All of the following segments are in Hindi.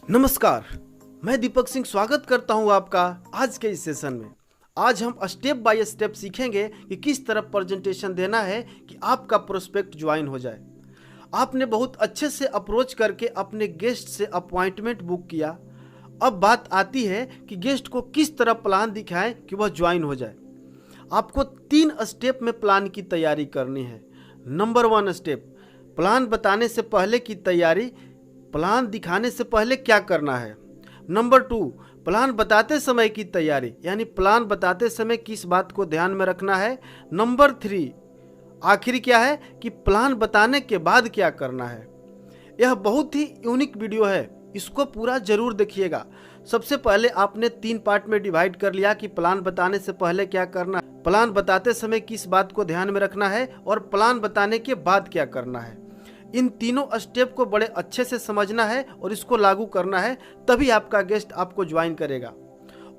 नमस्कार, मैं दीपक सिंह स्वागत करता हूं आपका आज के इस सेशन में। आज हम स्टेप बाय स्टेप सीखेंगे कि किस तरह प्रेजेंटेशन देना है कि आपका प्रोस्पेक्ट ज्वाइन हो जाए। आपने बहुत अच्छे से अप्रोच करके अपने गेस्ट से अपॉइंटमेंट बुक किया। अब बात आती है कि गेस्ट को किस तरह प्लान दिखाएं कि वह ज्वाइन हो जाए। आपको 3 स्टेप में प्लान की तैयारी करनी है। नंबर 1 स्टेप, प्लान बताने से पहले की तैयारी, प्लान दिखाने से पहले क्या करना है। नंबर 2, प्लान बताते समय की तैयारी, यानी प्लान बताते समय किस बात को ध्यान में रखना है। नंबर 3, आखिर क्या है कि प्लान बताने के बाद क्या करना है। यह बहुत ही यूनिक वीडियो है, इसको पूरा जरूर देखिएगा। सबसे पहले आपने 3 पार्ट में डिवाइड कर लिया कि प्लान बताने से पहले क्या करना है, प्लान बताते समय किस बात को ध्यान में रखना है और प्लान बताने के बाद क्या करना है। इन तीनों स्टेप को बड़े अच्छे से समझना है और इसको लागू करना है, तभी आपका गेस्ट आपको ज्वाइन करेगा।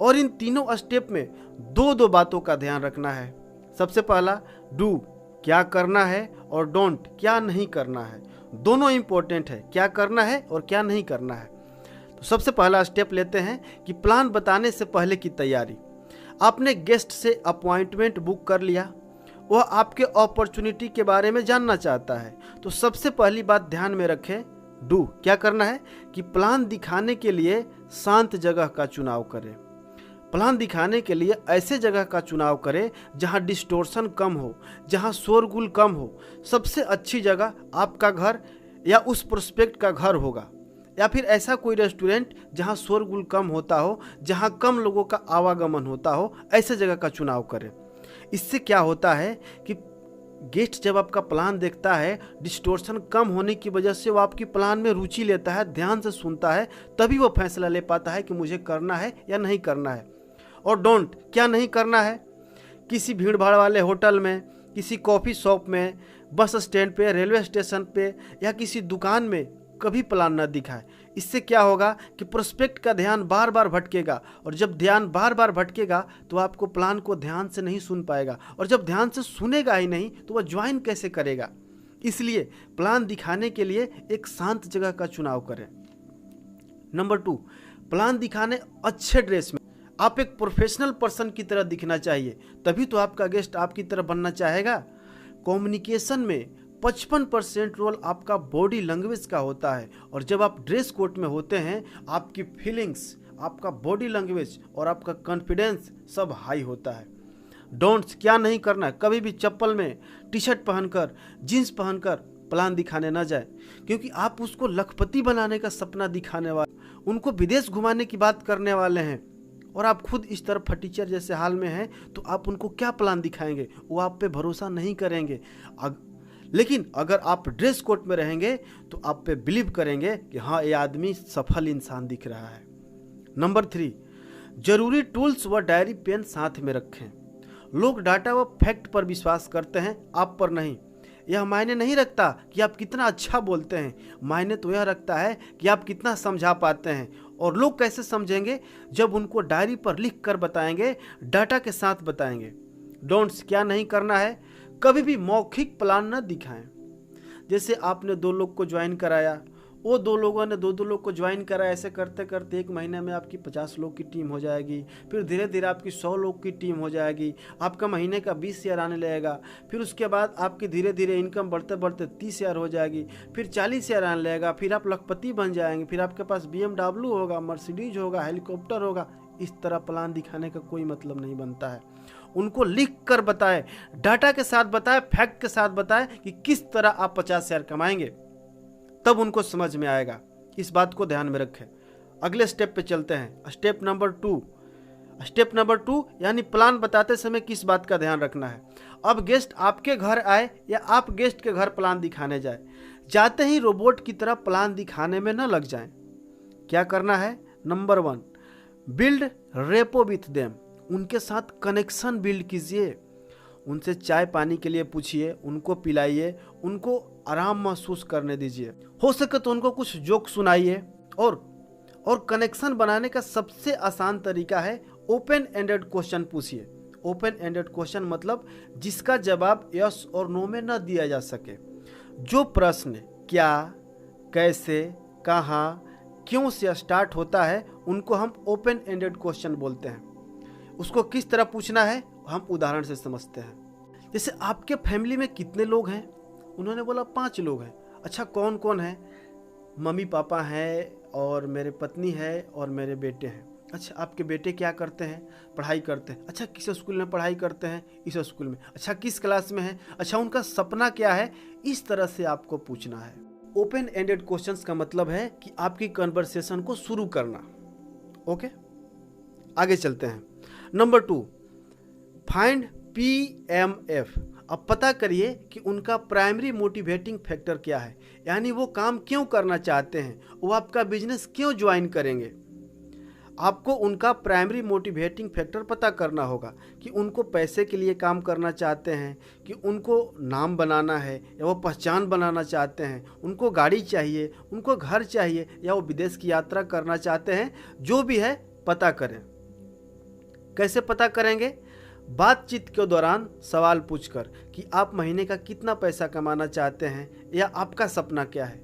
और इन तीनों स्टेप में दो बातों का ध्यान रखना है। सबसे पहला डू, क्या करना है, और डोंट, क्या नहीं करना है। दोनों इंपॉर्टेंट है, क्या करना है और क्या नहीं करना है। तो सबसे पहला स्टेप लेते हैं कि प्लान बताने से पहले की तैयारी। आपने गेस्ट से अपॉइंटमेंट बुक कर लिया, वह आपके अपॉर्चुनिटी के बारे में जानना चाहता है। तो सबसे पहली बात ध्यान में रखें, डू, क्या करना है कि प्लान दिखाने के लिए शांत जगह का चुनाव करें। प्लान दिखाने के लिए ऐसे जगह का चुनाव करें जहां डिस्टोर्शन कम हो, जहां शोरगुल कम हो। सबसे अच्छी जगह आपका घर या उस प्रोस्पेक्ट का घर होगा, या फिर ऐसा कोई रेस्टोरेंट जहां शोरगुल कम होता हो, जहां कम लोगों का आवागमन होता हो, ऐसे जगह का चुनाव करें। इससे क्या होता है कि गेस्ट जब आपका प्लान देखता है, डिस्टोर्शन कम होने की वजह से वो आपकी प्लान में रुचि लेता है, ध्यान से सुनता है, तभी वो फैसला ले पाता है कि मुझे करना है या नहीं करना है। और डोंट, क्या नहीं करना है, किसी भीड़ भाड़ वाले होटल में, किसी कॉफ़ी शॉप में, बस स्टैंड पे, रेलवे स्टेशन पे या किसी दुकान में कभी प्लान न दिखाए। इससे क्या होगा कि प्रोस्पेक्ट का ध्यान बार बार भटकेगा, और जब ध्यान बार बार भटकेगा तो आपको प्लान को ध्यान से नहीं सुन पाएगा, और जब ध्यान से सुनेगा ही नहीं तो वह ज्वाइन कैसे करेगा। इसलिए प्लान दिखाने के लिए एक शांत जगह का चुनाव करें। नंबर 2, प्लान दिखाने अच्छे ड्रेस में। आप एक प्रोफेशनल पर्सन की तरह दिखना चाहिए, तभी तो आपका गेस्ट आपकी तरह बनना चाहेगा। कम्युनिकेशन में 55% रोल आपका बॉडी लैंग्वेज का होता है, और जब आप ड्रेस कोड में होते हैं आपकी फीलिंग्स, आपका बॉडी लैंग्वेज और आपका कॉन्फिडेंस सब हाई होता है। डोंट्स, क्या नहीं करना है, कभी भी चप्पल में, टी शर्ट पहनकर, जीन्स पहनकर प्लान दिखाने ना जाए, क्योंकि आप उसको लखपति बनाने का सपना दिखाने वाले, उनको विदेश घुमाने की बात करने वाले हैं, और आप खुद इस तरह फटीचर जैसे हाल में हैं, तो आप उनको क्या प्लान दिखाएंगे, वो आप पे भरोसा नहीं करेंगे। लेकिन अगर आप ड्रेस कोड में रहेंगे तो आप पे बिलीव करेंगे कि हाँ, ये आदमी सफल इंसान दिख रहा है। नंबर 3, जरूरी टूल्स व डायरी पेन साथ में रखें। लोग डाटा व फैक्ट पर विश्वास करते हैं, आप पर नहीं। यह मायने नहीं रखता कि आप कितना अच्छा बोलते हैं, मायने तो यह रखता है कि आप कितना समझा पाते हैं। और लोग कैसे समझेंगे, जब उनको डायरी पर लिख कर बताएंगे, डाटा के साथ बताएंगे। डोंट्स, क्या नहीं करना है, कभी भी मौखिक प्लान न दिखाएं। जैसे आपने 2 लोग को ज्वाइन कराया, वो 2 लोगों ने 2 लोग को ज्वाइन कराया, ऐसे करते करते 1 महीने में आपकी 50 लोग की टीम हो जाएगी, फिर धीरे धीरे आपकी 100 लोग की टीम हो जाएगी, आपका महीने का 20,000 आने लगेगा, फिर उसके बाद आपकी धीरे धीरे इनकम बढ़ते बढ़ते 30,000 हो जाएगी, फिर 40,000 आने लगेगा, फिर आप लखपति बन जाएंगे, फिर आपके पास BMW होगा, मर्सिडीज होगा, हेलीकॉप्टर होगा। इस तरह प्लान दिखाने का कोई मतलब नहीं बनता है। उनको लिख कर बताएं, डाटा के साथ बताएं, फैक्ट के साथ बताएं कि किस तरह आप 50,000 कमाएंगे, तब उनको समझ में आएगा। इस बात को ध्यान में रखें। अगले स्टेप पे चलते हैं, स्टेप नंबर 2। स्टेप नंबर 2 यानी प्लान बताते समय किस बात का ध्यान रखना है। अब गेस्ट आपके घर आए या आप गेस्ट के घर प्लान दिखाने जाए, जाते ही रोबोट की तरह प्लान दिखाने में न लग जाएं। क्या करना है, number 1, build repo with them. उनके साथ कनेक्शन बिल्ड कीजिए, उनसे चाय पानी के लिए पूछिए, उनको पिलाइए, उनको आराम महसूस करने दीजिए, हो सके तो उनको कुछ जोक सुनाइए। और कनेक्शन बनाने का सबसे आसान तरीका है ओपन एंडेड क्वेश्चन पूछिए। ओपन एंडेड क्वेश्चन मतलब जिसका जवाब यस और नो में न दिया जा सके। जो प्रश्न क्या, कैसे, कहाँ, क्यों से स्टार्ट होता है उनको हम ओपन एंडेड क्वेश्चन बोलते हैं। उसको किस तरह पूछना है हम उदाहरण से समझते हैं। जैसे आपके फैमिली में कितने लोग हैं? उन्होंने बोला 5 लोग हैं। अच्छा कौन कौन है? मम्मी पापा हैं और मेरे पत्नी है और मेरे बेटे हैं। अच्छा आपके बेटे क्या करते हैं? पढ़ाई करते हैं। अच्छा किस स्कूल में पढ़ाई करते हैं? इस स्कूल में। अच्छा किस क्लास में है? अच्छा उनका सपना क्या है? इस तरह से आपको पूछना है। ओपन एंडेड क्वेश्चंस का मतलब है कि आपकी कन्वर्सेशन को शुरू करना। ओके, आगे चलते हैं। Number 2, find PMF। अब पता करिए कि उनका प्राइमरी मोटिवेटिंग फैक्टर क्या है, यानी वो काम क्यों करना चाहते हैं, वो आपका बिजनेस क्यों ज्वाइन करेंगे। आपको उनका प्राइमरी मोटिवेटिंग फैक्टर पता करना होगा कि उनको पैसे के लिए काम करना चाहते हैं, कि उनको नाम बनाना है या वो पहचान बनाना चाहते हैं, उनको गाड़ी चाहिए, उनको घर चाहिए या वो विदेश की यात्रा करना चाहते हैं। जो भी है पता करें। कैसे पता करेंगे? बातचीत के दौरान सवाल पूछकर कि आप महीने का कितना पैसा कमाना चाहते हैं या आपका सपना क्या है।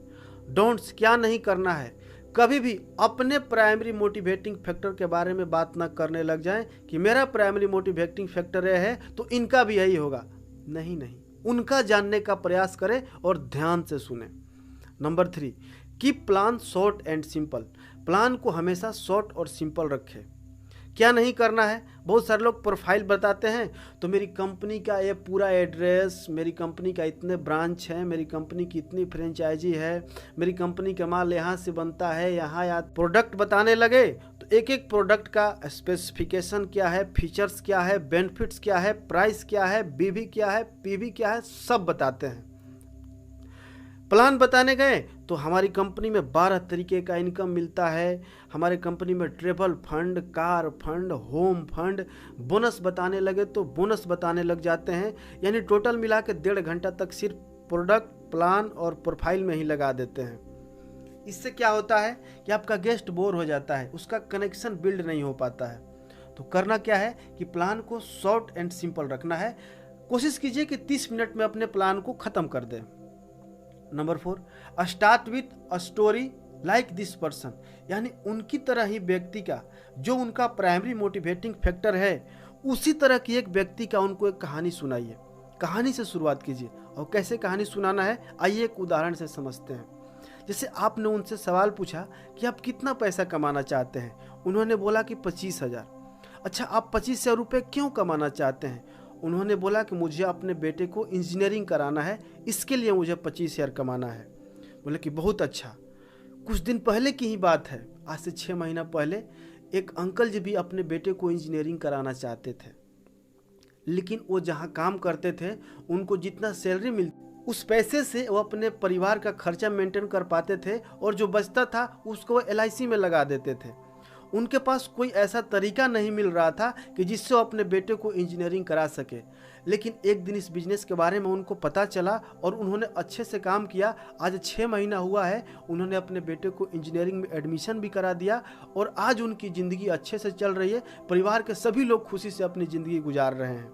डोंट्स क्या नहीं करना है, कभी भी अपने प्राइमरी मोटिवेटिंग फैक्टर के बारे में बात ना करने लग जाएं कि मेरा प्राइमरी मोटिवेटिंग फैक्टर यह है तो इनका भी यही होगा। नहीं नहीं, उनका जानने का प्रयास करें और ध्यान से सुने। Number 3, keep plan short and simple. Plan को हमेशा शॉर्ट और सिंपल रखें। क्या नहीं करना है? बहुत सारे लोग प्रोफाइल बताते हैं तो मेरी कंपनी का ये पूरा एड्रेस, मेरी कंपनी का इतने ब्रांच हैं, मेरी कंपनी की इतनी फ्रेंचाइजी है, मेरी कंपनी का माल यहाँ से बनता है, यहाँ या प्रोडक्ट बताने लगे तो एक एक प्रोडक्ट का स्पेसिफिकेशन क्या है, फीचर्स क्या है, बेनिफिट्स क्या है, प्राइस क्या है, बीवी क्या है, पीवी क्या है, सब बताते हैं। प्लान बताने गए तो हमारी कंपनी में 12 तरीके का इनकम मिलता है, हमारे कंपनी में travel fund, car fund, home fund, bonus बताने लगे तो बोनस बताने लग जाते हैं। यानी टोटल मिला के 1.5 घंटा तक सिर्फ प्रोडक्ट, प्लान और प्रोफाइल में ही लगा देते हैं। इससे क्या होता है कि आपका गेस्ट बोर हो जाता है, उसका कनेक्शन बिल्ड नहीं हो पाता है। तो करना क्या है कि प्लान को शॉर्ट एंड सिंपल रखना है। कोशिश कीजिए कि 30 मिनट में अपने प्लान को ख़त्म कर दें। Number 4, start with a story like this person. यानी उनकी तरह ही व्यक्ति का जो उनका प्राइमरी मोटिवेटिंग फैक्टर है उसी तरह की एक व्यक्ति का उनको एक कहानी सुनाइए। कहानी से शुरुआत कीजिए। और कैसे कहानी सुनाना है आइए एक उदाहरण से समझते हैं। जैसे आपने उनसे सवाल पूछा कि आप कितना पैसा कमाना चाहते हैं, उन्होंने बोला कि 25,000। अच्छा आप 25,000 रुपये क्यों कमाना चाहते हैं? उन्होंने बोला कि मुझे अपने बेटे को इंजीनियरिंग कराना है, इसके लिए मुझे 25,000 कमाना है। बोले कि बहुत अच्छा। कुछ दिन पहले की ही बात है, आज से 6 महीना पहले एक अंकल जी भी अपने बेटे को इंजीनियरिंग कराना चाहते थे, लेकिन वो जहाँ काम करते थे उनको जितना सैलरी मिलती उस पैसे से वो अपने परिवार का खर्चा मेंटेन कर पाते थे और जो बचता था उसको वो LIC में लगा देते थे। उनके पास कोई ऐसा तरीका नहीं मिल रहा था कि जिससे वो अपने बेटे को इंजीनियरिंग करा सके। लेकिन एक दिन इस बिजनेस के बारे में उनको पता चला और उन्होंने अच्छे से काम किया। आज 6 महीना हुआ है, उन्होंने अपने बेटे को इंजीनियरिंग में एडमिशन भी करा दिया और आज उनकी ज़िंदगी अच्छे से चल रही है। परिवार के सभी लोग खुशी से अपनी ज़िंदगी गुजार रहे हैं।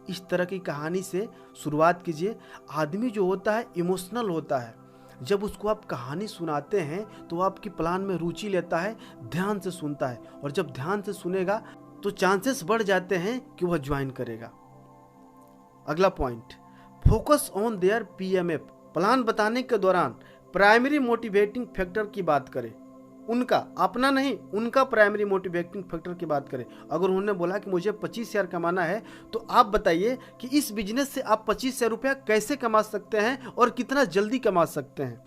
इस तरह की कहानी से शुरुआत कीजिए। आदमी जो होता है इमोशनल होता है, जब उसको आप कहानी सुनाते हैं तो वो आपकी प्लान में रुचि लेता है, ध्यान से सुनता है और जब ध्यान से सुनेगा तो चांसेस बढ़ जाते हैं कि वह ज्वाइन करेगा। अगला point, focus on their PMF। Plan बताने के दौरान प्राइमरी मोटिवेटिंग फैक्टर की बात करें, उनका, अपना नहीं, उनका प्राइमरी मोटिवेटिंग फैक्टर की बात करें। अगर उन्होंने बोला कि मुझे 25,000 कमाना है तो आप बताइए कि इस बिजनेस से आप 25,000 रुपया कैसे कमा सकते हैं और कितना जल्दी कमा सकते हैं।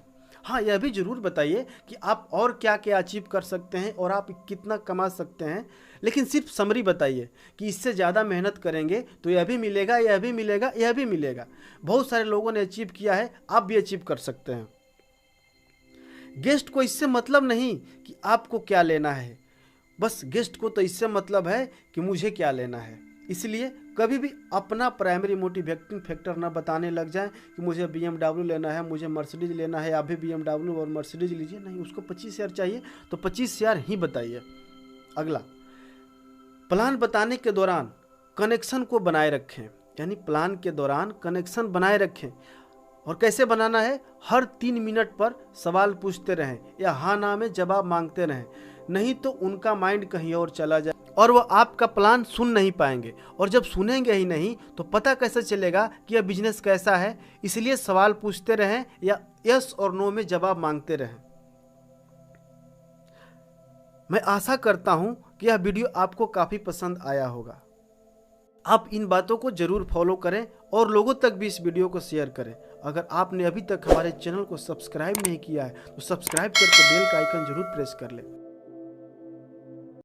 हाँ, यह भी जरूर बताइए कि आप और क्या क्या अचीव कर सकते हैं और आप कितना कमा सकते हैं, लेकिन सिर्फ समरी बताइए कि इससे ज़्यादा मेहनत करेंगे तो यह भी मिलेगा, यह भी मिलेगा, यह भी मिलेगा। बहुत सारे लोगों ने अचीव किया है, आप भी अचीव कर सकते हैं। गेस्ट को इससे मतलब नहीं कि आपको क्या लेना है, बस गेस्ट को तो इससे मतलब है कि मुझे क्या लेना है। इसलिए कभी भी अपना प्राइमरी मोटिवेटिंग फैक्टर ना बताने लग जाएं कि मुझे BMW लेना है, मुझे मर्सिडीज लेना है, आप भी BMW और मर्सिडीज लीजिए। नहीं, उसको 25,000 चाहिए तो 25,000 ही बताइए। अगला, प्लान बताने के दौरान कनेक्शन को बनाए रखें। यानी प्लान के दौरान कनेक्शन बनाए रखें। और कैसे बनाना है, हर 3 मिनट पर सवाल पूछते रहें या हाँ ना में जवाब मांगते रहें, नहीं तो उनका माइंड कहीं और चला जाए और वह आपका प्लान सुन नहीं पाएंगे। और जब सुनेंगे ही नहीं तो पता कैसे चलेगा कि यह बिजनेस कैसा है। इसलिए सवाल पूछते रहें या यस और नो में जवाब मांगते रहें। मैं आशा करता हूं कि यह वीडियो आपको काफ़ी पसंद आया होगा। आप इन बातों को जरूर फॉलो करें और लोगों तक भी इस वीडियो को शेयर करें। अगर आपने अभी तक हमारे चैनल को सब्सक्राइब नहीं किया है तो सब्सक्राइब करके बेल का आइकन जरूर प्रेस कर लें।